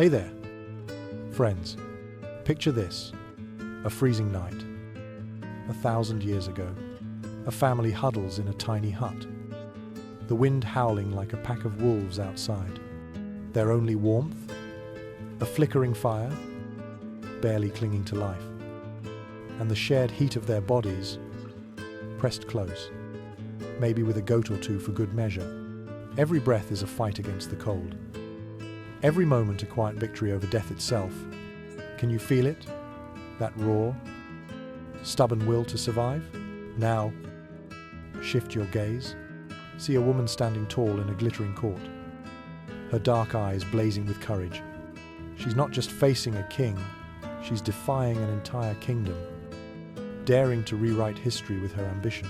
Hey there, friends. Picture this, a freezing night. 1,000 years ago, a family huddles in a tiny hut. The wind howling like a pack of wolves outside. Their only warmth? A flickering fire, barely clinging to life. And the shared heat of their bodies, pressed close, maybe with a goat or two for good measure. Every breath is a fight against the cold. Every moment a quiet victory over death itself. Can you feel it? That raw, stubborn will to survive? Now, shift your gaze. See a woman standing tall in a glittering court, her dark eyes blazing with courage. She's not just facing a king, she's defying an entire kingdom, daring to rewrite history with her ambition.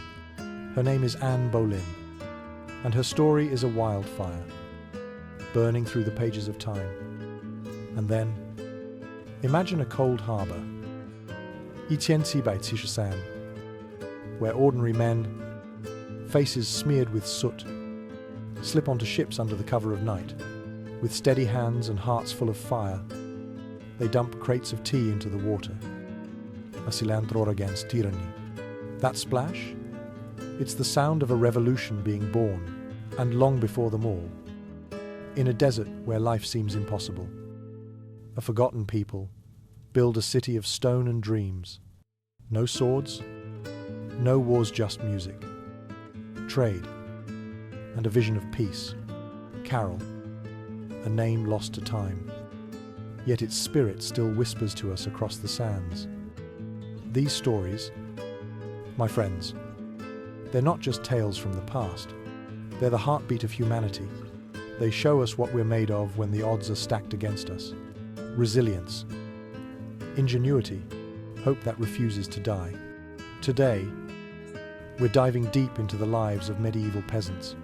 Her name is Boleyn, and her story is a wildfire, burning through the pages of time. And then, imagine a cold harbour, where ordinary men, faces smeared with soot, slip onto ships under the cover of night. With steady hands and hearts full of fire, they dump crates of tea into the water. A cilantro against tyranny. That splash? It's the sound of a revolution being born, and long before them all. In a desert where life seems impossible, a forgotten people build a city of stone and dreams. No swords, no wars, just music, trade, and a vision of peace. Caral, a name lost to time, yet its spirit still whispers to us across the sands. These stories, my friends, they're not just tales from the past. They're the heartbeat of humanity. They show us what we're made of when the odds are stacked against us. Resilience, ingenuity, hope that refuses to die. Today, we're diving deep into the lives of medieval peasants.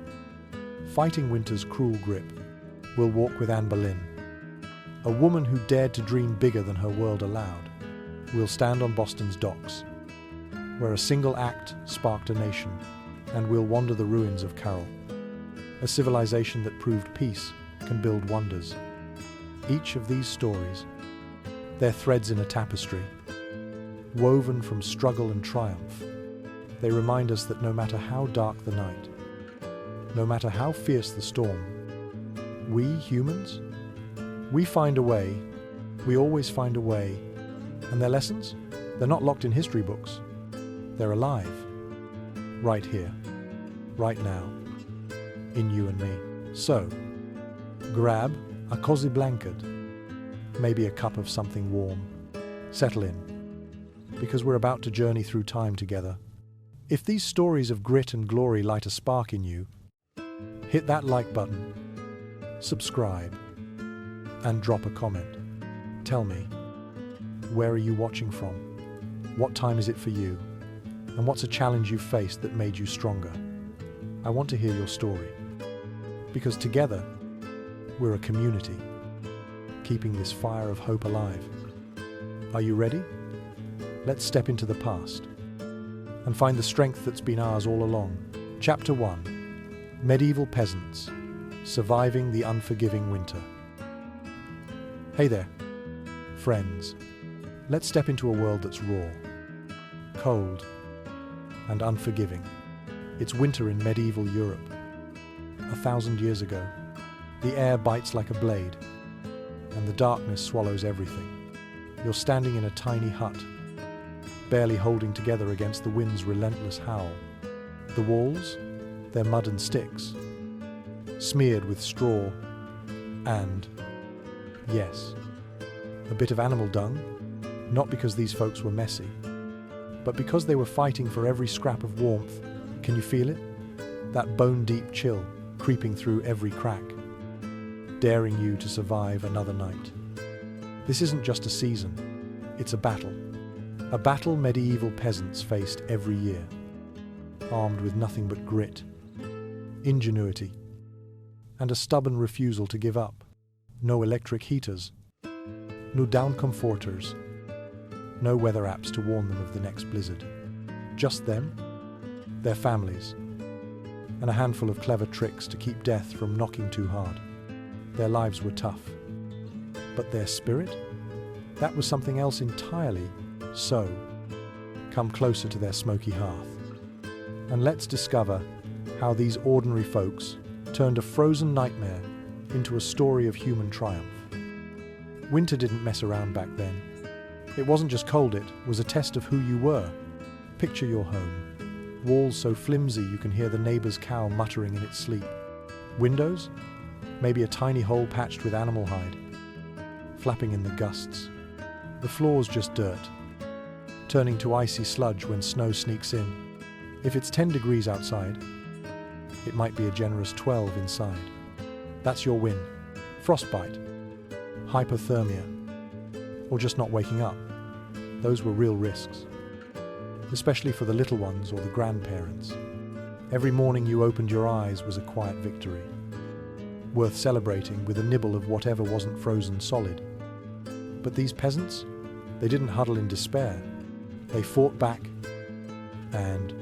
Fighting winter's cruel grip, we'll walk with Boleyn, a woman who dared to dream bigger than her world allowed. We'll stand on Boston's docks, where a single act sparked a nation, and we'll wander the ruins of Caral, a civilization that proved peace can build wonders. Each of these stories, they're threads in a tapestry, woven from struggle and triumph. They remind us that no matter how dark the night, no matter how fierce the storm, we humans, we find a way, we always find a way. And their lessons? They're not locked in history books. They're alive, right here, right now, in you and me. So, grab a cozy blanket, maybe a cup of something warm. Settle in, because we're about to journey through time together. If these stories of grit and glory light a spark in you, hit that like button, subscribe, and drop a comment. Tell me, where are you watching from? What time is it for you? And what's a challenge you faced that made you stronger? I want to hear your story, because together, we're a community, keeping this fire of hope alive. Are you ready? Let's step into the past and find the strength that's been ours all along. Chapter 1. Medieval Peasants, Surviving the Unforgiving Winter. Hey there, friends. Let's step into a world that's raw, cold, and unforgiving. It's winter in medieval Europe. 1,000 years ago, the air bites like a blade, and the darkness swallows everything. You're standing in a tiny hut, barely holding together against the wind's relentless howl. The walls, they're mud and sticks, smeared with straw and, yes, a bit of animal dung, not because these folks were messy, but because they were fighting for every scrap of warmth. Can you feel it? That bone-deep chill creeping through every crack, daring you to survive another night. This isn't just a season, it's a battle. A battle medieval peasants faced every year, armed with nothing but grit, ingenuity, and a stubborn refusal to give up. No electric heaters, no down comforters, no weather apps to warn them of the next blizzard. Just them, their families, and a handful of clever tricks to keep death from knocking too hard. Their lives were tough, But their spirit? That was something else entirely. So, come closer to their smoky hearth, and let's discover how these ordinary folks turned a frozen nightmare into a story of human triumph. Winter didn't mess around back then. It wasn't just cold, it was a test of who you were. Picture your home. Walls so flimsy you can hear the neighbor's cow muttering in its sleep. Windows? Maybe a tiny hole patched with animal hide, flapping in the gusts. The floor's just dirt, turning to icy sludge when snow sneaks in. If it's 10 degrees outside, it might be a generous 12 inside. That's your win. Frostbite, hypothermia, or just not waking up. Those were real risks, especially for the little ones or the grandparents. Every morning you opened your eyes was a quiet victory, worth celebrating with a nibble of whatever wasn't frozen solid. But these peasants, they didn't huddle in despair. They fought back, and,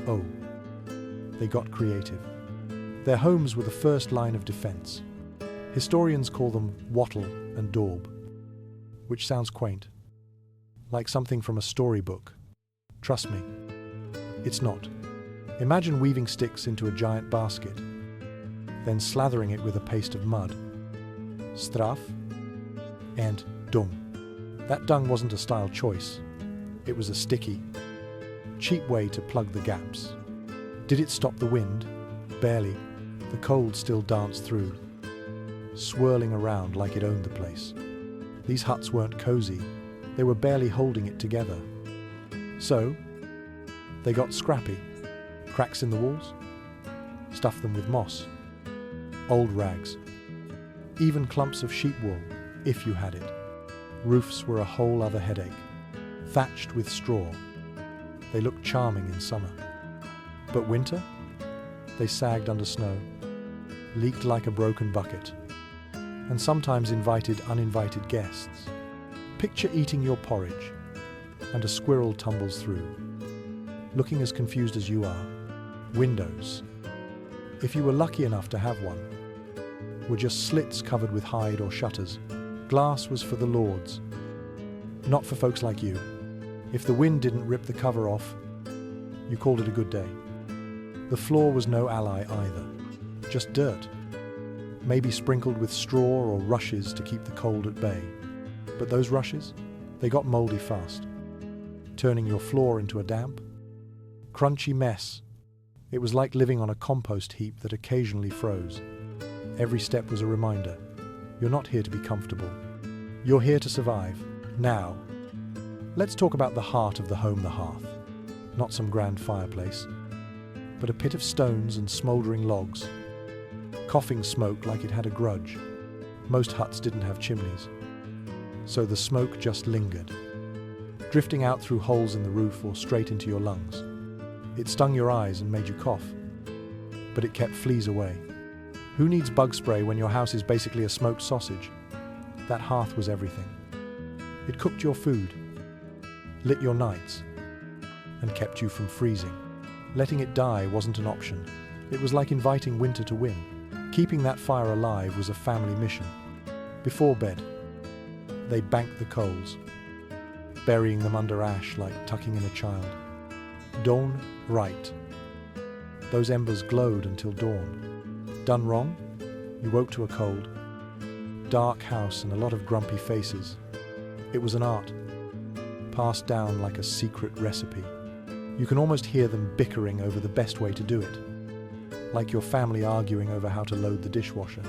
oh, they got creative. Their homes were the first line of defense. Historians call them wattle and daub, which sounds quaint, like something from a storybook. Trust me, it's not. Imagine weaving sticks into a giant basket, then slathering it with a paste of mud, straf, and dung. That dung wasn't a style choice. It was a sticky, cheap way to plug the gaps. Did it stop the wind? Barely. The cold still danced through, swirling around like it owned the place. These huts weren't cozy. They were barely holding it together. So, they got scrappy. Cracks in the walls? Stuffed them with moss. Old rags. Even clumps of sheep wool, if you had it. Roofs were a whole other headache. Thatched with straw. They looked charming in summer. But winter? They sagged under snow, leaked like a broken bucket, and sometimes invited uninvited guests. Picture eating your porridge, and a squirrel tumbles through, looking as confused as you are. Windows, if you were lucky enough to have one, were just slits covered with hide or shutters. Glass was for the lords, not for folks like you. If the wind didn't rip the cover off, you called it a good day. The floor was no ally either, just dirt, maybe sprinkled with straw or rushes to keep the cold at bay. But those rushes, they got moldy fast, turning your floor into a damp, crunchy mess. It was like living on a compost heap that occasionally froze. Every step was a reminder, you're not here to be comfortable. You're here to survive. Now, let's talk about the heart of the home, the hearth. Not some grand fireplace, but a pit of stones and smouldering logs, coughing smoke like it had a grudge. Most huts didn't have chimneys, so the smoke just lingered, drifting out through holes in the roof or straight into your lungs. It stung your eyes and made you cough, but it kept fleas away. Who needs bug spray when your house is basically a smoked sausage? That hearth was everything. It cooked your food, lit your nights, and kept you from freezing. Letting it die wasn't an option. It was like inviting winter to win. Keeping that fire alive was a family mission. Before bed, they banked the coals, burying them under ash like tucking in a child. Dawn right. Those embers glowed until dawn. Done wrong? You woke to a cold, dark house and a lot of grumpy faces. It was an art, passed down like a secret recipe. You can almost hear them bickering over the best way to do it, like your family arguing over how to load the dishwasher.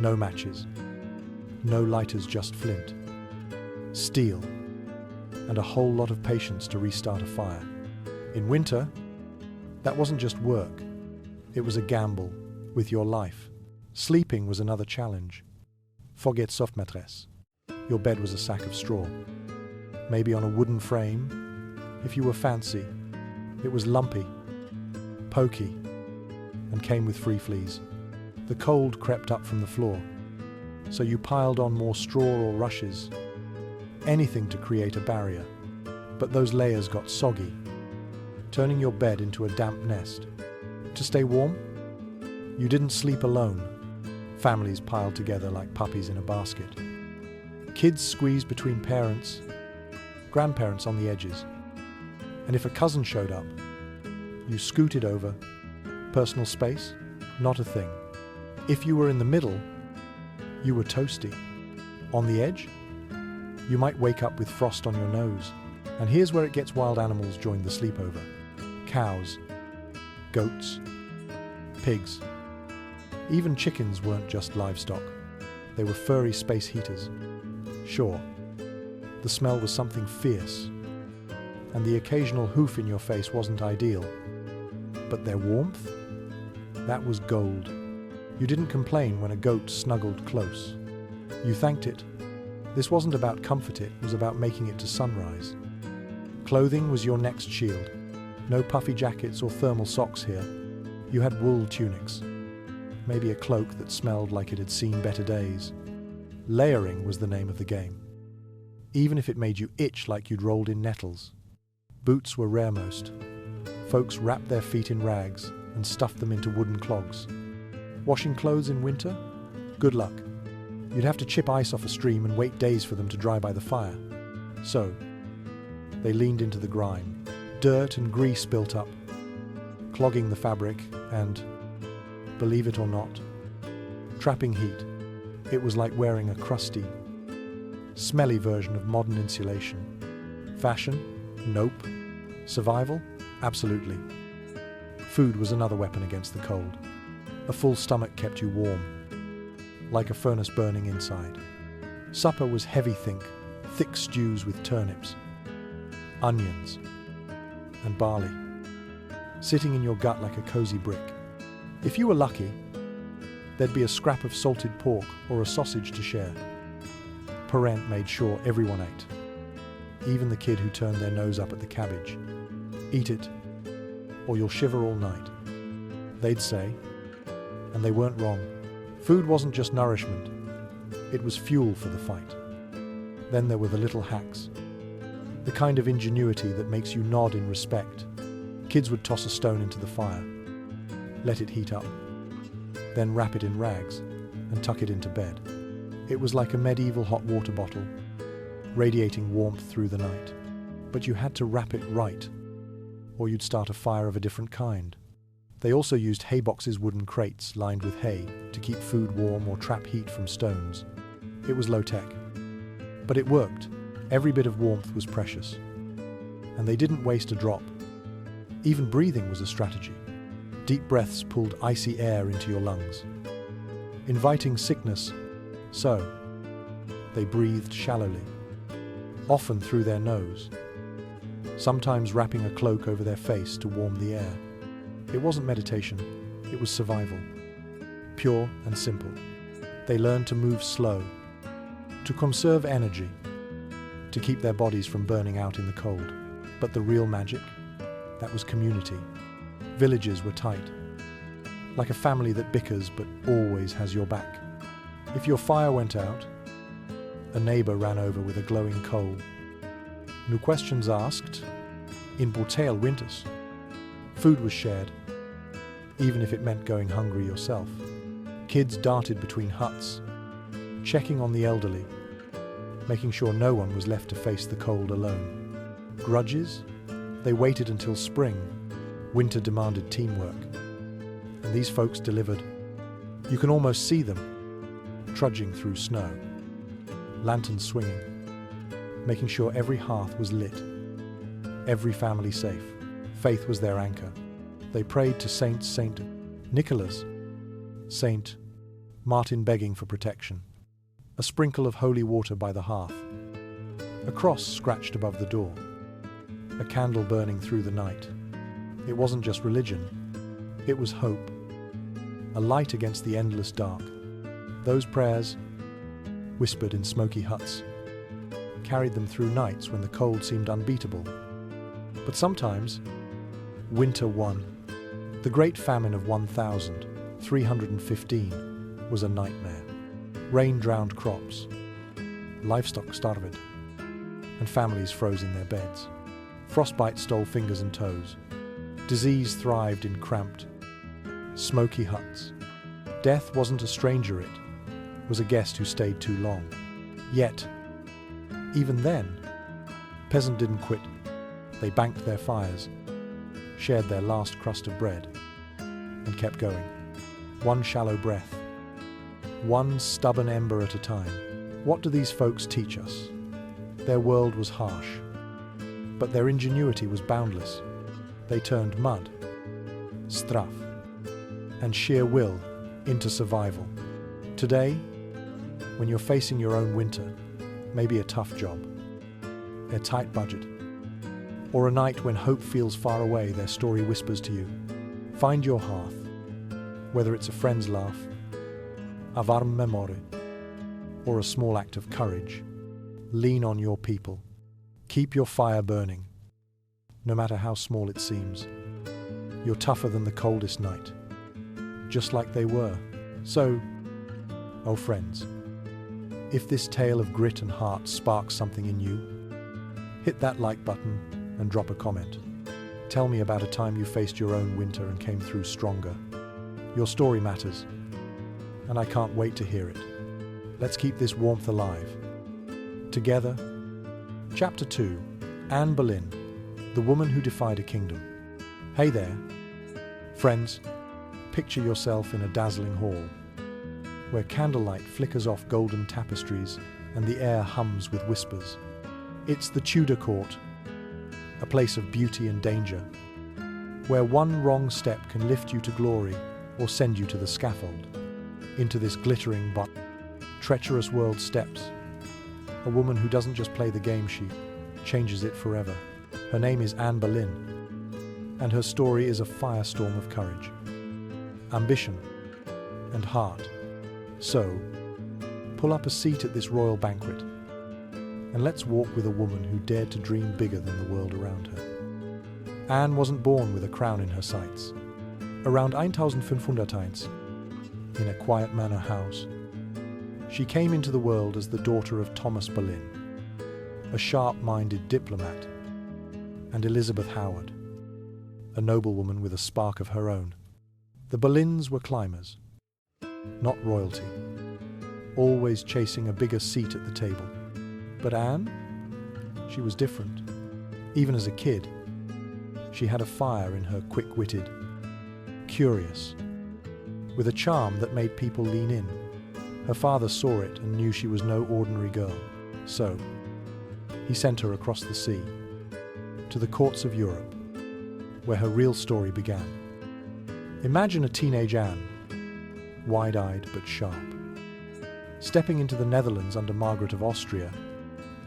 No matches, no lighters, just flint, steel, and a whole lot of patience to restart a fire. In winter, that wasn't just work, it was a gamble with your life. Sleeping was another challenge. Forget sauf maîtresse. Your bed was a sack of straw, maybe on a wooden frame. If you were fancy, it was lumpy, pokey, and came with free fleas. The cold crept up from the floor, so you piled on more straw or rushes, anything to create a barrier. But those layers got soggy, turning your bed into a damp nest. To stay warm, you didn't sleep alone. Families piled together like puppies in a basket. Kids squeezed between parents, grandparents on the edges. And if a cousin showed up, you scooted over. Personal space? Not a thing. If you were in the middle, you were toasty. On the edge? You might wake up with frost on your nose. And here's where it gets: wild animals joined the sleepover. Cows, goats, pigs. Even chickens weren't just livestock. They were furry space heaters. Sure, the smell was something fierce, and the occasional hoof in your face wasn't ideal. But their warmth? That was gold. You didn't complain when a goat snuggled close. You thanked it. This wasn't about comfort, it was about making it to sunrise. Clothing was your next shield. No puffy jackets or thermal socks here. You had wool tunics. Maybe a cloak that smelled like it had seen better days. Layering was the name of the game, even if it made you itch like you'd rolled in nettles. Boots were raremost. Folks wrapped their feet in rags and stuffed them into wooden clogs. Washing clothes in winter? Good luck. You'd have to chip ice off a stream and wait days for them to dry by the fire. So, they leaned into the grime. Dirt and grease built up, clogging the fabric and, believe it or not, trapping heat. It was like wearing a crusty, smelly version of modern insulation. Fashion? Nope. Survival? Absolutely. Food was another weapon against the cold. A full stomach kept you warm, like a furnace burning inside. Supper was heavy, think thick stews with turnips, onions, and barley, sitting in your gut like a cozy brick. If you were lucky, there'd be a scrap of salted pork or a sausage to share. Parent made sure everyone ate, even the kid who turned their nose up at the cabbage. Eat it, or you'll shiver all night, they'd say, and they weren't wrong. Food wasn't just nourishment, it was fuel for the fight. Then there were the little hacks, the kind of ingenuity that makes you nod in respect. Kids would toss a stone into the fire, let it heat up, then wrap it in rags and tuck it into bed. It was like a medieval hot water bottle, radiating warmth through the night. But you had to wrap it right, or you'd start a fire of a different kind. They also used hay boxes, wooden crates lined with hay to keep food warm or trap heat from stones. It was low-tech, but it worked. Every bit of warmth was precious, and they didn't waste a drop. Even breathing was a strategy. Deep breaths pulled icy air into your lungs, inviting sickness. So, they breathed shallowly, often through their nose, sometimes wrapping a cloak over their face to warm the air. It wasn't meditation, it was survival. Pure and simple. They learned to move slow, to conserve energy, to keep their bodies from burning out in the cold. But the real magic? That was community. Villages were tight, like a family that bickers but always has your back. If your fire went out, a neighbor ran over with a glowing coal. No questions asked. In Boleyn winters, food was shared, even if it meant going hungry yourself. Kids darted between huts, checking on the elderly, making sure no one was left to face the cold alone. Grudges? They waited until spring. Winter demanded teamwork, and these folks delivered. You can almost see them, trudging through snow, lanterns swinging, making sure every hearth was lit, every family safe. Faith was their anchor. They prayed to Saint Nicholas, Saint Martin, begging for protection. A sprinkle of holy water by the hearth, a cross scratched above the door, a candle burning through the night. It wasn't just religion, it was hope, a light against the endless dark. Those prayers, whispered in smoky huts, carried them through nights when the cold seemed unbeatable. But sometimes, winter won. The Great Famine of 1315 was a nightmare. Rain drowned crops, livestock starved, and families froze in their beds. Frostbite stole fingers and toes. Disease thrived in cramped, smoky huts. Death wasn't a stranger, it was a guest who stayed too long. Yet, Even then, Peasant didn't quit. They banked their fires, shared their last crust of bread, and kept going. One shallow breath, one stubborn ember at a time. What do these folks teach us? Their world was harsh, but their ingenuity was boundless. They turned mud, straf, and sheer will into survival. Today, when you're facing your own winter, maybe a tough job, a tight budget, or a night when hope feels far away, their story whispers to you. Find your hearth, whether it's a friend's laugh, a warm memory, or a small act of courage. Lean on your people. Keep your fire burning, no matter how small it seems. You're tougher than the coldest night, just like they were. So, oh friends, if this tale of grit and heart sparks something in you, hit that like button and drop a comment. Tell me about a time you faced your own winter and came through stronger. Your story matters, and I can't wait to hear it. Let's keep this warmth alive. Together, Chapter 2, Anne Boleyn, the woman who defied a kingdom. Hey there, friends. Picture yourself in a dazzling hall, where candlelight flickers off golden tapestries and the air hums with whispers. It's the Tudor court, a place of beauty and danger, where one wrong step can lift you to glory or send you to the scaffold. Into this glittering but treacherous world steps a woman who doesn't just play the game, she changes it forever. Her name is Anne Boleyn, and her story is a firestorm of courage, ambition, and heart. So, pull up a seat at this royal banquet, and let's walk with a woman who dared to dream bigger than the world around her. Anne wasn't born with a crown in her sights. Around 1501, in a quiet manor house, she came into the world as the daughter of Thomas Boleyn, a sharp-minded diplomat, and Elizabeth Howard, a noblewoman with a spark of her own. The Boleyns were climbers, not royalty, always chasing a bigger seat at the table. But Anne? She was different. Even as a kid, she had a fire in her, quick-witted, curious, with a charm that made people lean in. Her father saw it and knew she was no ordinary girl. So, he sent her across the sea, to the courts of Europe, where her real story began. Imagine a teenage Anne, wide-eyed but sharp. Stepping into the Netherlands under Margaret of Austria,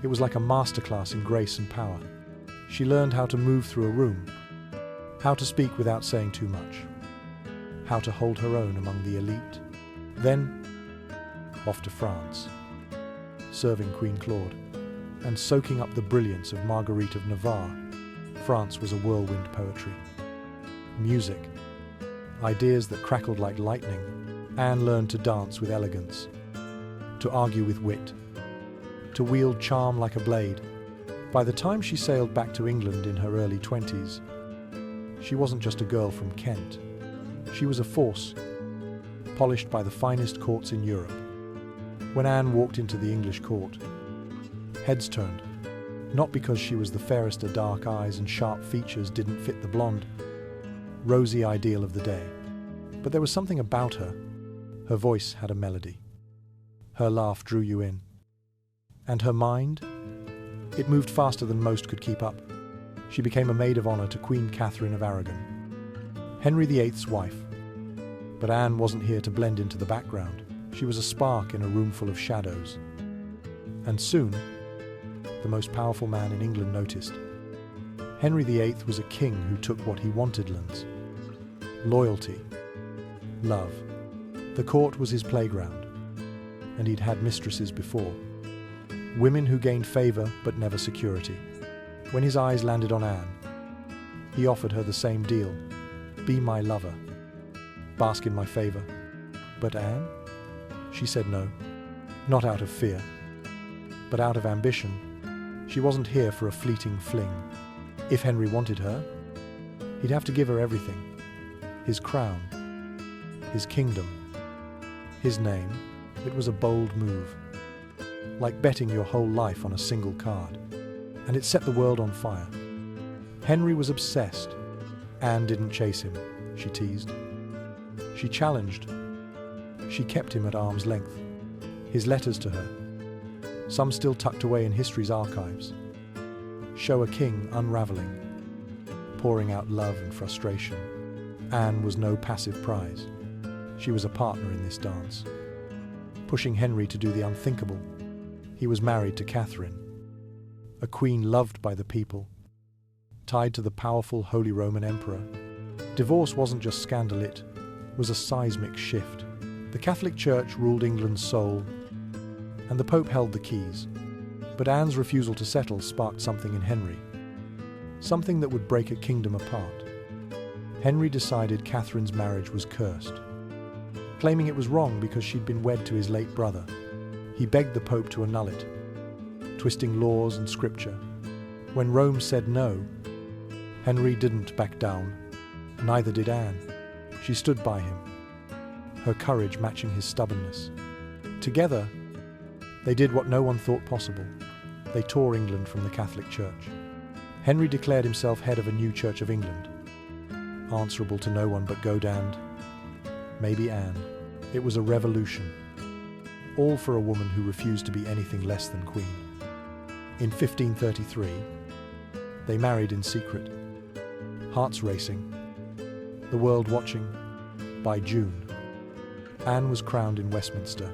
it was like a masterclass in grace and power. She learned how to move through a room, how to speak without saying too much, how to hold her own among the elite. Then, off to France, serving Queen Claude, and soaking up the brilliance of Marguerite of Navarre. France was a whirlwind poetry. Music, ideas that crackled like lightning. Anne learned to dance with elegance, to argue with wit, to wield charm like a blade. By the time she sailed back to England in her early 20s, she wasn't just a girl from Kent. She was a force, polished by the finest courts in Europe. When Anne walked into the English court, heads turned, not because she was the fairest. Her dark eyes and sharp features didn't fit the blonde, rosy ideal of the day. But there was something about her. Her voice had a melody. Her laugh drew you in. And her mind? It moved faster than most could keep up. She became a maid of honor to Queen Catherine of Aragon, Henry VIII's wife. But Anne wasn't here to blend into the background. She was a spark in a room full of shadows. And soon, the most powerful man in England noticed. Henry VIII was a king who took what he wanted: loyalty, love. The court was his playground, and he'd had mistresses before. Women who gained favor but never security. When his eyes landed on Anne, he offered her the same deal. Be my lover. Bask in my favor. But Anne? She said no. Not out of fear, but out of ambition. She wasn't here for a fleeting fling. If Henry wanted her, he'd have to give her everything. His crown, his kingdom, his name. It was a bold move. like betting your whole life on a single card. And it set the world on fire. Henry was obsessed. Anne didn't chase him, she teased. She challenged. She kept him at arm's length. His letters to her, some still tucked away in history's archives, show a king unraveling, pouring out love and frustration. Anne was no passive prize. She was a partner in this dance, pushing Henry to do the unthinkable. He was married to Catherine, a queen loved by the people, tied to the powerful Holy Roman Emperor. Divorce wasn't just scandal, it was a seismic shift. The Catholic Church ruled England's soul, and the Pope held the keys. But Anne's refusal to settle sparked something in Henry, something that would break a kingdom apart. Henry decided Catherine's marriage was cursed, claiming it was wrong because she'd been wed to his late brother. He begged the Pope to annul it, twisting laws and scripture. When Rome said no, Henry didn't back down. Neither did Anne. She stood by him, her courage matching his stubbornness. Together, they did what no one thought possible. They tore England from the Catholic Church. Henry declared himself head of a new Church of England, answerable to no one but God and maybe Anne. It was a revolution, all for a woman who refused to be anything less than queen. In 1533, they married in secret, hearts racing, the world watching. By June, Anne was crowned in Westminster,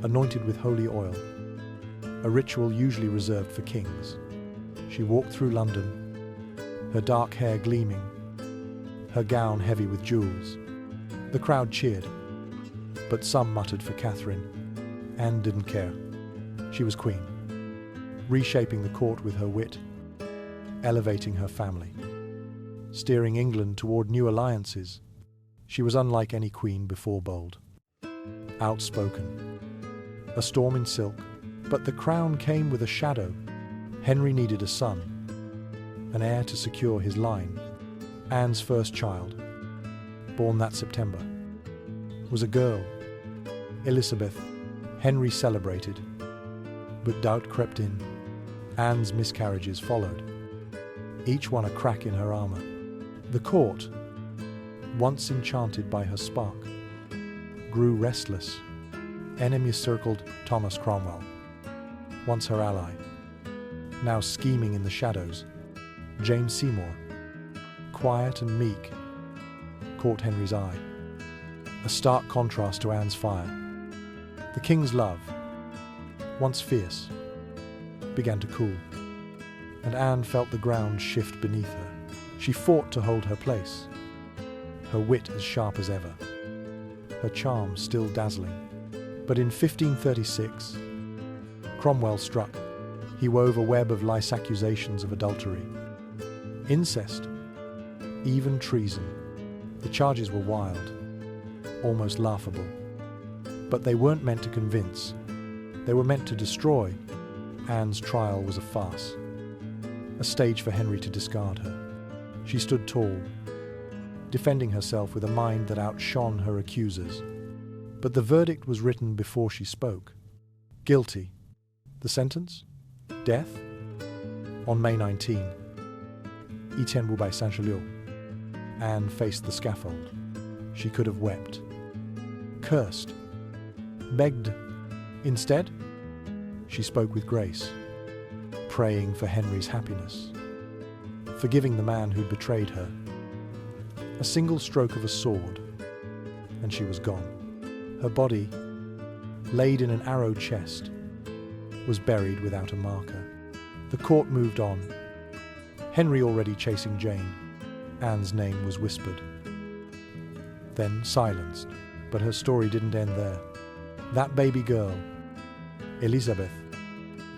anointed with holy oil, a ritual usually reserved for kings. She walked through London, her dark hair gleaming, her gown heavy with jewels. The crowd cheered, but some muttered for Catherine. Anne didn't care. She was queen, reshaping the court with her wit, elevating her family, steering England toward new alliances. She was unlike any queen before. Bold, outspoken, a storm in silk. But the crown came with a shadow. Henry needed a son, an heir to secure his line. Anne's first child, born that September, was a girl, Elizabeth. Henry celebrated, but doubt crept in. Anne's miscarriages followed, each one a crack in her armor. The court, once enchanted by her spark, grew restless. Enemies circled Thomas Cromwell, once her ally, now scheming in the shadows. Jane Seymour, quiet and meek, caught Henry's eye, a stark contrast to Anne's fire. The king's love, once fierce, began to cool, and Anne felt the ground shift beneath her. She fought to hold her place, her wit as sharp as ever, her charm still dazzling. But in 1536, Cromwell struck. He wove a web of lice accusations of adultery, incest, even treason. The charges were wild, almost laughable. But they weren't meant to convince. They were meant to destroy. Anne's trial was a farce, a stage for Henry to discard her. She stood tall, defending herself with a mind that outshone her accusers. But the verdict was written before she spoke. Guilty. The sentence? Death? On May 19, Etienne by Saint-Gelais, Anne faced the scaffold. She could have wept, cursed, begged. Instead, she spoke with grace, praying for Henry's happiness, forgiving the man who'd betrayed her. A single stroke of a sword, and she was gone. Her body, laid in an arrow chest, was buried without a marker. The court moved on, Henry already chasing Jane. Anne's name was whispered, then silenced. But her story didn't end there. That baby girl, Elizabeth,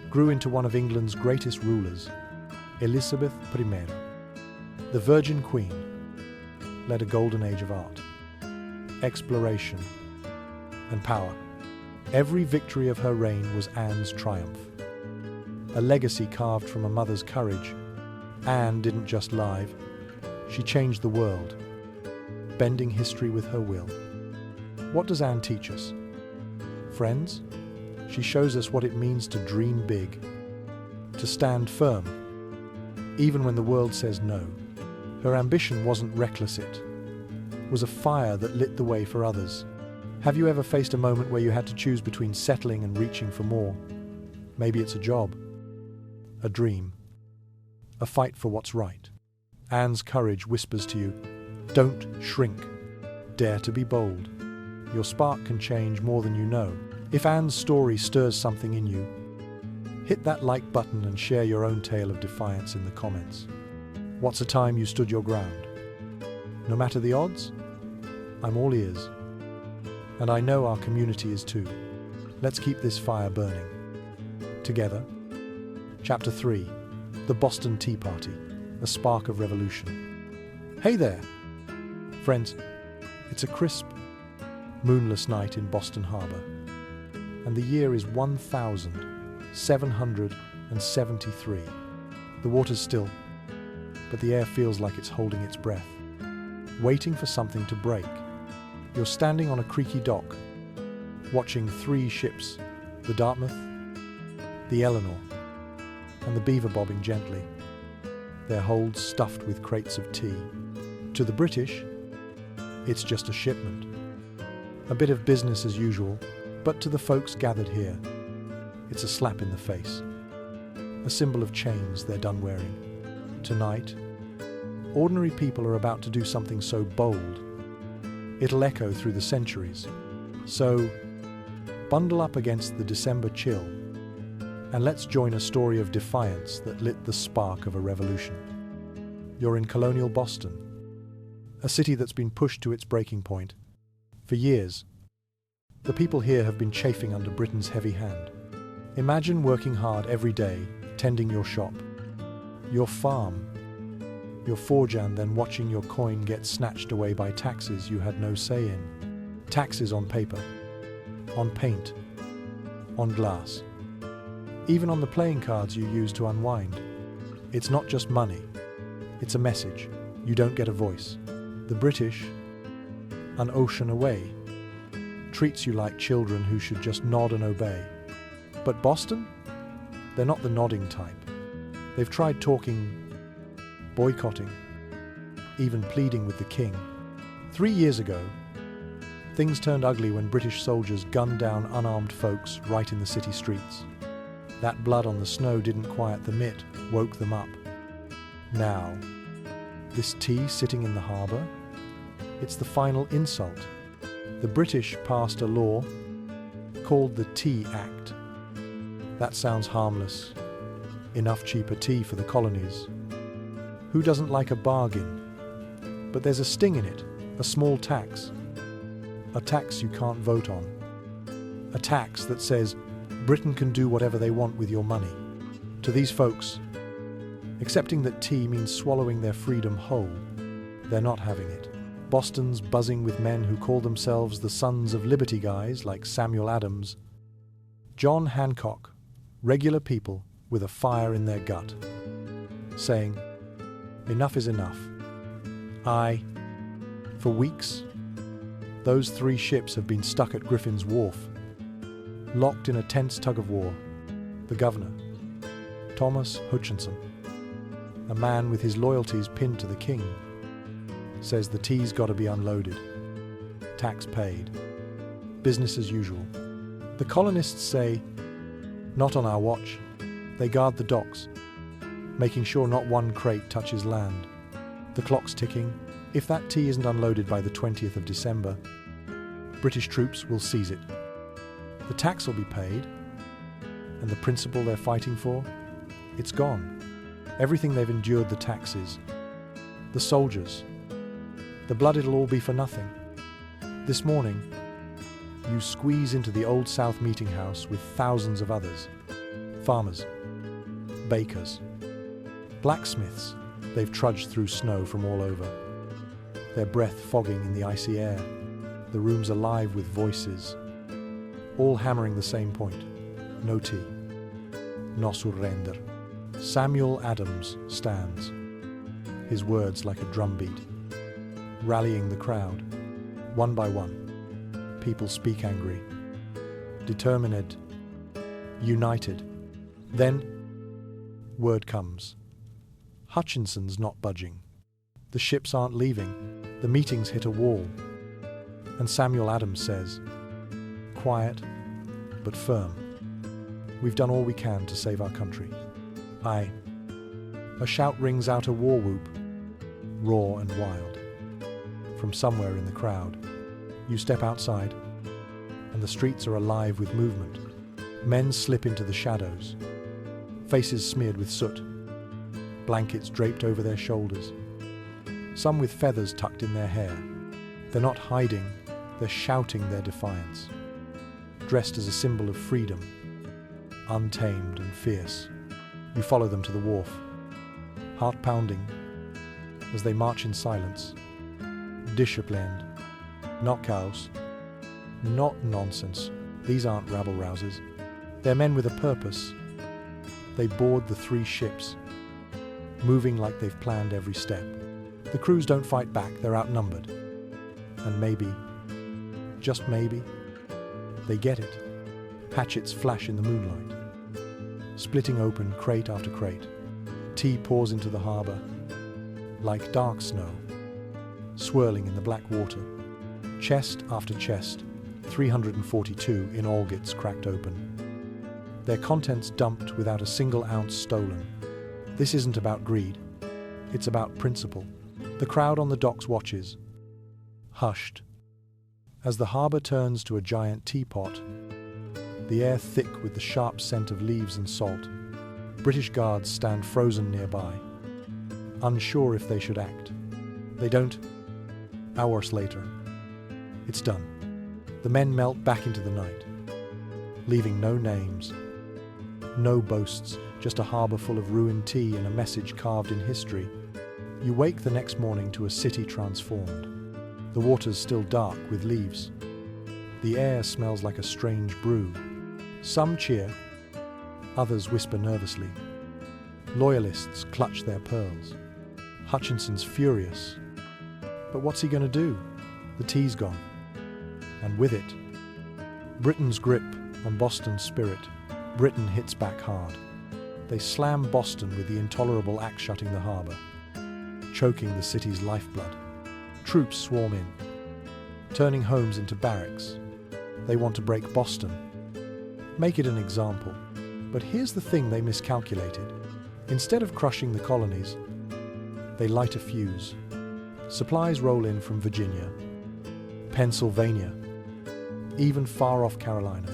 grew into one of England's greatest rulers. Elizabeth I, the Virgin Queen, led a golden age of art, exploration, and power. Every victory of her reign was Anne's triumph, a legacy carved from a mother's courage. Anne didn't just live, she changed the world, bending history with her will. What does Anne teach us? Friends, She shows us what it means to dream big, to stand firm, even when the world says no. Her ambition wasn't reckless, it was a fire that lit the way for others. Have you ever faced a moment where you had to choose between settling and reaching for more? Maybe it's a job, a dream, a fight for what's right. Anne's courage whispers to you, don't shrink, dare to be bold. Your spark can change more than you know. If Anne's story stirs something in you, hit that like button and share your own tale of defiance in the comments. What's a time you stood your ground? No matter the odds, I'm all ears. And I know our community is too. Let's keep this fire burning. Together. Chapter 3. The Boston Tea Party, a spark of revolution. Hey there, friends. It's a crisp, moonless night in Boston Harbor, and the year is 1773. The water's still, but the air feels like it's holding its breath, waiting for something to break. You're standing on a creaky dock, watching 3 ships, the Dartmouth, the Eleanor, and the Beaver bobbing gently, their holds stuffed with crates of tea. To the British, it's just a shipment, a bit of business as usual, but to the folks gathered here, it's a slap in the face, a symbol of chains they're done wearing. Tonight, ordinary people are about to do something so bold, it'll echo through the centuries. So, bundle up against the December chill, and let's join a story of defiance that lit the spark of a revolution. You're in colonial Boston, a city that's been pushed to its breaking point. For years, the people here have been chafing under Britain's heavy hand. Imagine working hard every day, tending your shop, your farm, your forge, and then watching your coin get snatched away by taxes you had no say in. Taxes on paper, on paint, on glass, even on the playing cards you use to unwind. It's not just money, it's a message. You don't get a voice. The British, an ocean away, treats you like children who should just nod and obey. But Boston? They're not the nodding type. They've tried talking, boycotting, even pleading with the king. 3 years ago, things turned ugly when British soldiers gunned down unarmed folks right in the city streets. That blood on the snow didn't quiet the mitt, woke them up. Now, this tea sitting in the harbour? It's the final insult. The British passed a law called the Tea Act. That sounds harmless. Enough cheaper tea for the colonies. Who doesn't like a bargain? But there's a sting in it, a small tax. A tax you can't vote on. A tax that says Britain can do whatever they want with your money. To these folks, accepting that tea means swallowing their freedom whole, they're not having it. Boston's buzzing with men who call themselves the Sons of Liberty guys like Samuel Adams, John Hancock, regular people with a fire in their gut, saying, enough is enough. For weeks, those 3 ships have been stuck at Griffin's Wharf, locked in a tense tug-of-war. The governor, Thomas Hutchinson, a man with his loyalties pinned to the king, says the tea's got to be unloaded, tax paid, business as usual. The colonists say, not on our watch. They guard the docks, making sure not one crate touches land. The clock's ticking. If that tea isn't unloaded by the 20th of December, British troops will seize it. The tax will be paid, and the principle they're fighting for, it's gone. Everything they've endured, the taxes, the soldiers, the blood, it'll all be for nothing. This morning, you squeeze into the Old South meeting house with thousands of others. Farmers, bakers, blacksmiths. They've trudged through snow from all over, their breath fogging in the icy air. The room's alive with voices, all hammering the same point. No tea. No surrender. Samuel Adams stands, his words like a drumbeat, rallying the crowd. One by one, people speak angry, determined, united. Then, word comes. Hutchinson's not budging. The ships aren't leaving. The meetings hit a wall. And Samuel Adams says, quiet, but firm. We've done all we can to save our country. Aye. A shout rings out a war whoop, raw and wild. From somewhere in the crowd, you step outside, and the streets are alive with movement. Men slip into the shadows, faces smeared with soot, blankets draped over their shoulders, some with feathers tucked in their hair. They're not hiding, they're shouting their defiance, dressed as a symbol of freedom, untamed and fierce. You follow them to the wharf, heart pounding, as they march in silence, disciplined, not cows, not nonsense. These aren't rabble-rousers. They're men with a purpose. They board the 3 ships, moving like they've planned every step. The crews don't fight back, they're outnumbered. And maybe, just maybe, they get it. Hatchets flash in the moonlight, splitting open crate after crate. Tea pours into the harbour, like dark snow, swirling in the black water. Chest after chest, 342 in Allgits cracked open. Their contents dumped without a single ounce stolen. This isn't about greed, it's about principle. The crowd on the docks watches, hushed, as the harbour turns to a giant teapot, the air thick with the sharp scent of leaves and salt. British guards stand frozen nearby, unsure if they should act. They don't. Hours later, it's done. The men melt back into the night, leaving no names, no boasts, just a harbour full of ruined tea and a message carved in history. You wake the next morning to a city transformed. The water's still dark with leaves. The air smells like a strange brew. Some cheer, others whisper nervously. Loyalists clutch their pearls. Hutchinson's furious. But what's he going to do? The tea's gone. And with it, Britain's grip on Boston's spirit. Britain hits back hard. They slam Boston with the intolerable axe shutting the harbour, choking the city's lifeblood. Troops swarm in, turning homes into barracks. They want to break Boston, make it an example. But here's the thing they miscalculated. Instead of crushing the colonies, they light a fuse. Supplies roll in from Virginia, Pennsylvania, even far-off Carolina.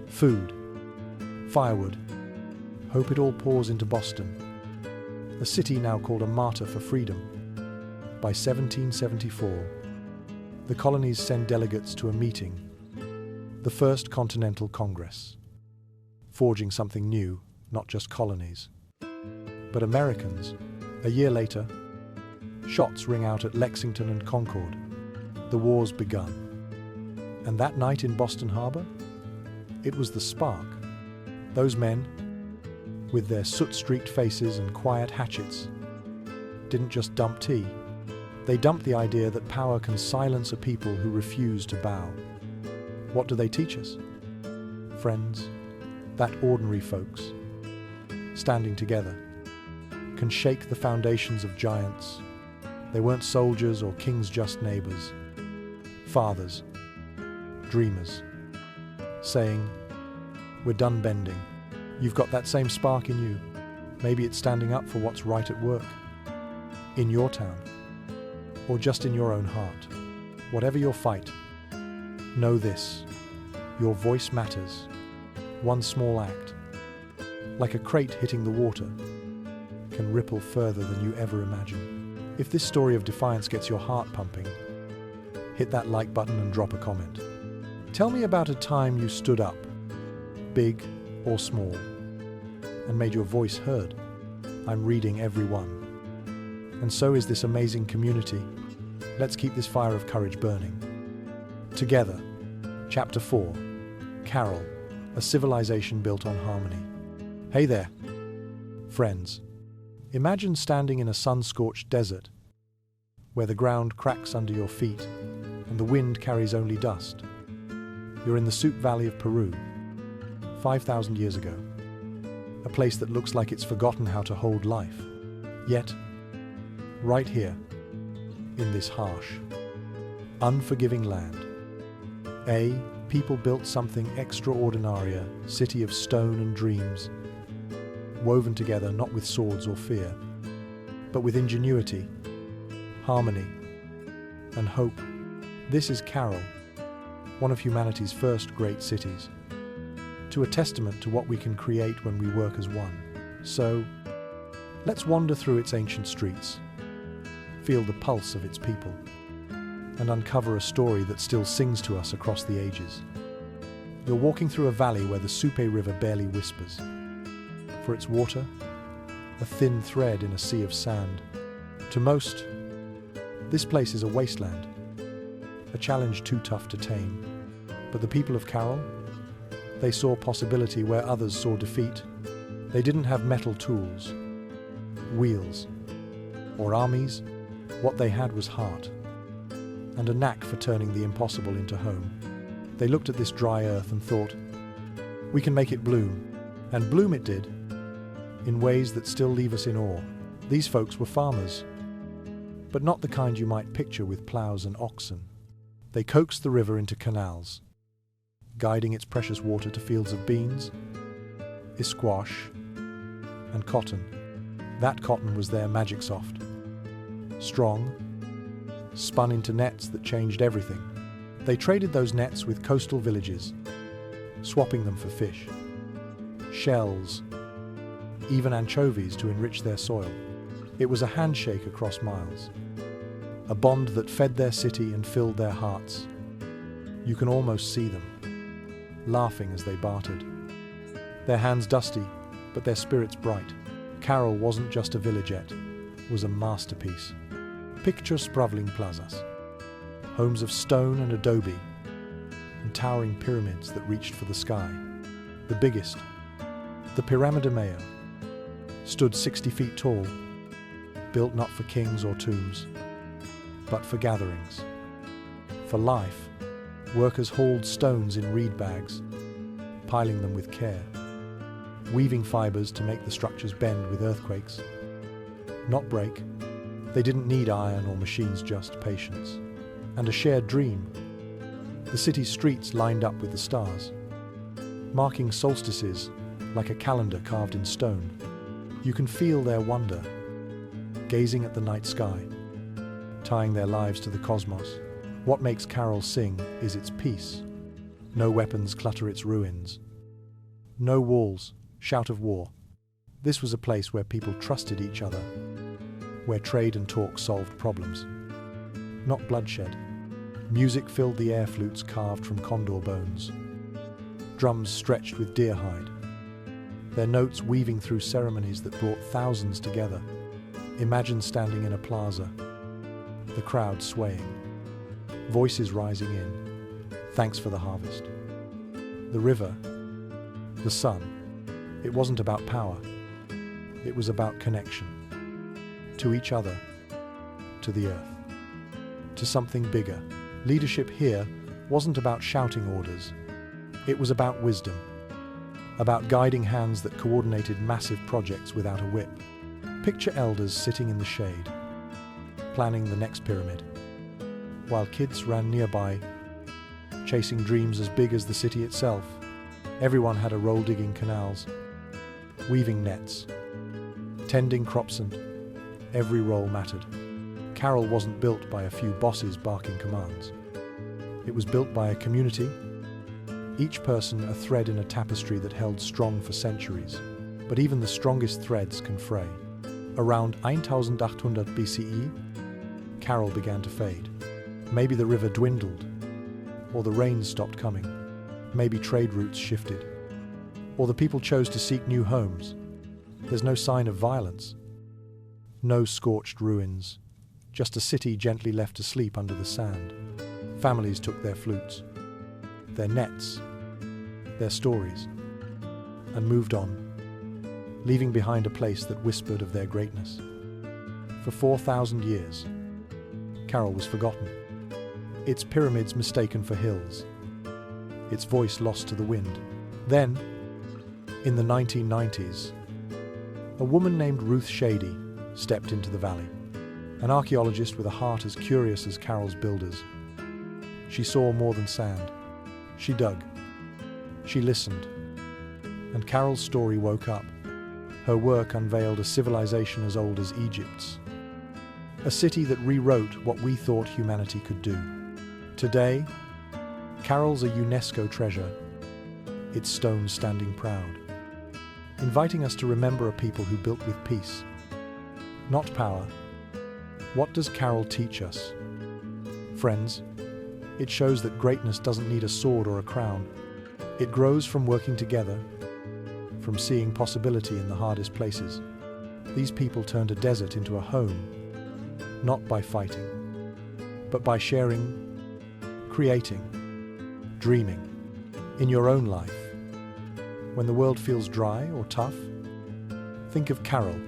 Food, firewood. Hope it all pours into Boston, a city now called a martyr for freedom. By 1774, the colonies send delegates to a meeting, the First Continental Congress, forging something new, not just colonies, but Americans. A year later, shots ring out at Lexington and Concord. The war's begun. And that night in Boston Harbor, it was the spark. Those men, with their soot-streaked faces and quiet hatchets, didn't just dump tea. They dumped the idea that power can silence a people who refuse to bow. What do they teach us? Friends, that ordinary folks, standing together, can shake the foundations of giants. They weren't soldiers or king's just neighbors. Fathers, dreamers, saying, "We're done bending." You've got that same spark in you. Maybe it's standing up for what's right at work, in your town, or just in your own heart. Whatever your fight, know this: your voice matters. One small act, like a crate hitting the water, can ripple further than you ever imagined. If this story of defiance gets your heart pumping, hit that like button and drop a comment. Tell me about a time you stood up, big or small, and made your voice heard. I'm reading every one. And so is this amazing community. Let's keep this fire of courage burning. Together. Chapter 4. Caral, a civilization built on harmony. Hey there, friends. Imagine standing in a sun-scorched desert, where the ground cracks under your feet and the wind carries only dust. You're in the Soup Valley of Peru, 5,000 years ago. A place that looks like it's forgotten how to hold life. Yet, right here, in this harsh, unforgiving land, people built something extraordinary, a city of stone and dreams, woven together not with swords or fear, but with ingenuity, harmony, and hope. This is Caral, one of humanity's first great cities, to a testament to what we can create when we work as one. So, let's wander through its ancient streets, feel the pulse of its people, and uncover a story that still sings to us across the ages. You're walking through a valley where the Supe River barely whispers. For its water, a thin thread in a sea of sand. To most, this place is a wasteland, a challenge too tough to tame. But the people of Caral, they saw possibility where others saw defeat. They didn't have metal tools, wheels, or armies. What they had was heart, and a knack for turning the impossible into home. They looked at this dry earth and thought, we can make it bloom. And bloom it did, in ways that still leave us in awe. These folks were farmers, but not the kind you might picture with plows and oxen. They coaxed the river into canals, guiding its precious water to fields of beans, squash, and cotton. That cotton was their magic soft, strong, spun into nets that changed everything. They traded those nets with coastal villages, swapping them for fish, shells, even anchovies to enrich their soil. It was a handshake across miles, a bond that fed their city and filled their hearts. You can almost see them, laughing as they bartered. Their hands dusty, but their spirits bright. Caral wasn't just a villagette, was a masterpiece. Picture sprawling plazas, homes of stone and adobe, and towering pyramids that reached for the sky. The biggest, the Piramide Mayo, stood 60 feet tall, built not for kings or tombs, but for gatherings. For life, workers hauled stones in reed bags, piling them with care, weaving fibers to make the structures bend with earthquakes, not break. They didn't need iron or machines, just patience. And a shared dream. The city's streets lined up with the stars, marking solstices like a calendar carved in stone. You can feel their wonder, gazing at the night sky, tying their lives to the cosmos. What makes Caral sing is its peace. No weapons clutter its ruins. No walls shout of war. This was a place where people trusted each other, where trade and talk solved problems, not bloodshed. Music filled the air, flutes carved from condor bones, drums stretched with deer hide, their notes weaving through ceremonies that brought thousands together. Imagine standing in a plaza, the crowd swaying, voices rising in, thanks for the harvest. The river, the sun, it wasn't about power, it was about connection. To each other, to the earth, to something bigger. Leadership here wasn't about shouting orders. It was about wisdom, about guiding hands that coordinated massive projects without a whip. Picture elders sitting in the shade, planning the next pyramid, while kids ran nearby, chasing dreams as big as the city itself. Everyone had a role digging canals, weaving nets, tending crops, and every role mattered. Caral wasn't built by a few bosses barking commands. It was built by a community, each person a thread in a tapestry that held strong for centuries. But even the strongest threads can fray. Around 1800 BCE, Caral began to fade. Maybe the river dwindled, or the rains stopped coming. Maybe trade routes shifted, or the people chose to seek new homes. There's no sign of violence. No scorched ruins, just a city gently left to sleep under the sand. Families took their flutes, their nets, their stories, and moved on, leaving behind a place that whispered of their greatness. For 4,000 years, Caral was forgotten, its pyramids mistaken for hills, its voice lost to the wind. Then, In the 1990s, a woman named Ruth Shady stepped into the valley, an archaeologist with a heart as curious as Caral's builders. She saw more than sand. She dug. She listened. And Caral's story woke up. Her work unveiled a civilization as old as Egypt's. A city that rewrote what we thought humanity could do. Today, Caral's a UNESCO treasure, its stones standing proud, inviting us to remember a people who built with peace, not power. What does Caral teach us? Friends, it shows that greatness doesn't need a sword or a crown. It grows from working together, from seeing possibility in the hardest places. These people turned a desert into a home, not by fighting, but by sharing, creating, dreaming. In your own life, when the world feels dry or tough, think of Caral.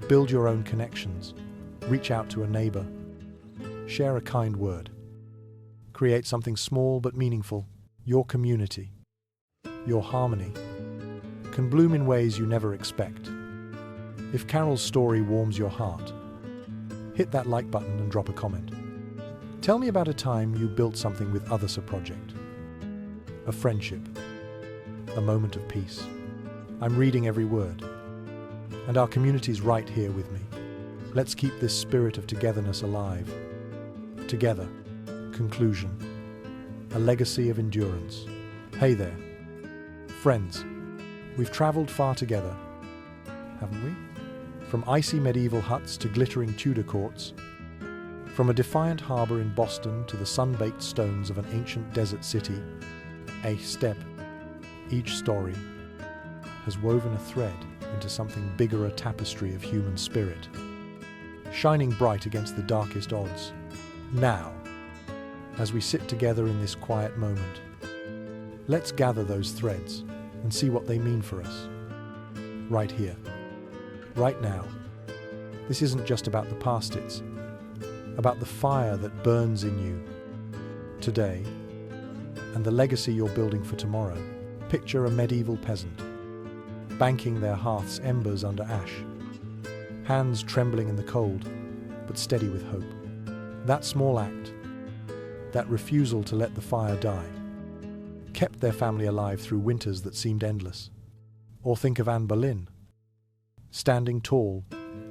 Build your own connections. Reach out to a neighbor. Share a kind word. Create something small but meaningful. Your community, your harmony, can bloom in ways you never expect. If Caral's story warms your heart, hit that like button and drop a comment. Tell me about a time you built something with others, a project, a friendship, a moment of peace. I'm reading every word, and our community's right here with me. Let's keep this spirit of togetherness alive. Together. Conclusion. A legacy of endurance. Hey there. Friends, we've traveled far together, haven't we? From icy medieval huts to glittering Tudor courts, from a defiant harbor in Boston to the sun-baked stones of an ancient desert city, a step, each story, has woven a thread into something bigger, a tapestry of human spirit, shining bright against the darkest odds. Now, as we sit together in this quiet moment, let's gather those threads and see what they mean for us. Right here, right now. This isn't just about the past, it's about the fire that burns in you today and the legacy you're building for tomorrow. Picture a medieval peasant, banking their hearth's embers under ash, hands trembling in the cold, but steady with hope. That small act, that refusal to let the fire die, kept their family alive through winters that seemed endless. Or think of Boleyn, standing tall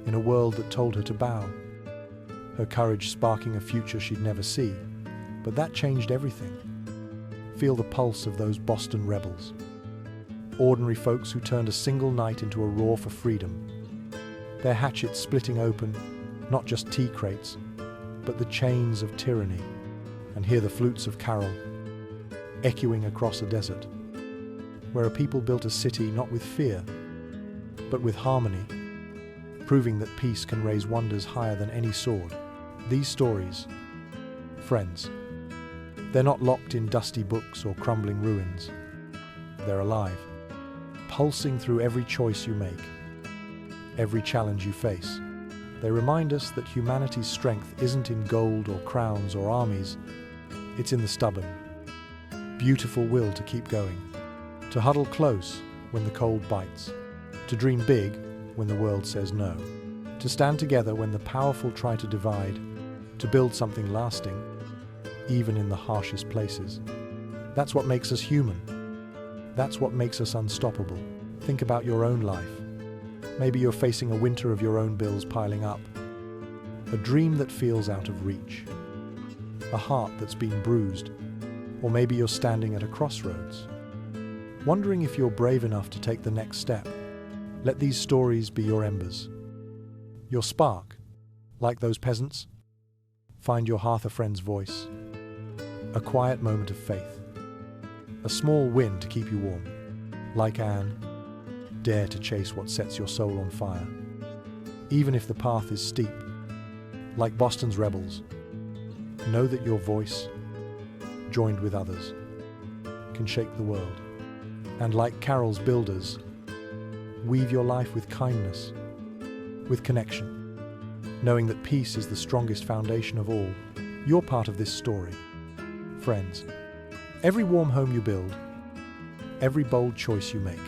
in a world that told her to bow, her courage sparking a future she'd never see. But that changed everything. Feel the pulse of those Boston rebels, ordinary folks who turned a single night into a roar for freedom, their hatchets splitting open not just tea crates, but the chains of tyranny. And hear the flutes of Caral echoing across a desert, where a people built a city not with fear, but with harmony, proving that peace can raise wonders higher than any sword. These stories, friends, they're not locked in dusty books or crumbling ruins. They're alive, pulsing through every choice you make, every challenge you face. They remind us that humanity's strength isn't in gold or crowns or armies. It's in the stubborn, beautiful will to keep going, to huddle close when the cold bites, to dream big when the world says no, to stand together when the powerful try to divide, to build something lasting, even in the harshest places. That's what makes us human. That's what makes us unstoppable. Think about your own life. Maybe you're facing a winter of your own bills piling up, a dream that feels out of reach, a heart that's been bruised, or maybe you're standing at a crossroads, wondering if you're brave enough to take the next step. Let these stories be your embers, your spark. Like those peasants, find your hearth a friend's voice, a quiet moment of faith, a small win to keep you warm. Like Anne, dare to chase what sets your soul on fire, even if the path is steep. Like Boston's rebels, know that your voice, joined with others, can shake the world. And like Caral's builders, weave your life with kindness, with connection, knowing that peace is the strongest foundation of all. You're part of this story. Friends, every warm home you build, every bold choice you make,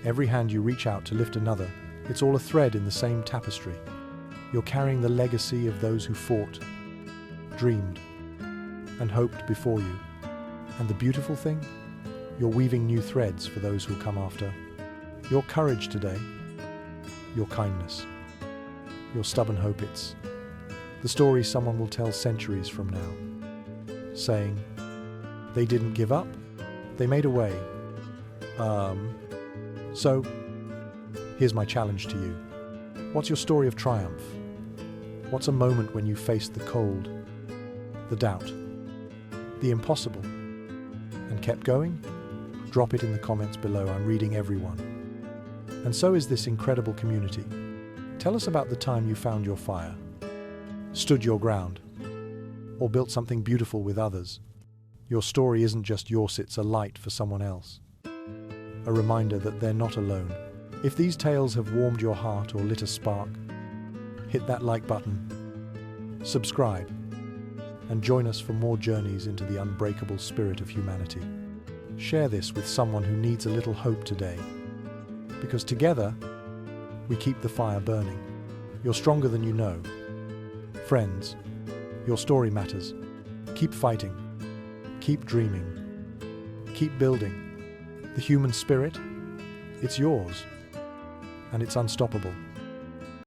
Every hand you reach out to lift another, it's all a thread in the same tapestry. You're carrying the legacy of those who fought, dreamed, and hoped before you. And the beautiful thing? You're weaving new threads for those who'll come after. Your courage today, your kindness, your stubborn hope, it's the story someone will tell centuries from now, saying, they didn't give up, they made a way. So, here's my challenge to you. What's your story of triumph? What's a moment when you faced the cold, the doubt, the impossible, and kept going? Drop it in the comments below. I'm reading everyone. And so is this incredible community. Tell us about the time you found your fire, stood your ground, or built something beautiful with others. Your story isn't just yours, it's a light for someone else. A reminder that they're not alone. If these tales have warmed your heart or lit a spark, hit that like button, subscribe, and join us for more journeys into the unbreakable spirit of humanity. Share this with someone who needs a little hope today, because together, we keep the fire burning. You're stronger than you know. Friends, your story matters. Keep fighting. Keep dreaming. Keep building. The human spirit, it's yours, and it's unstoppable.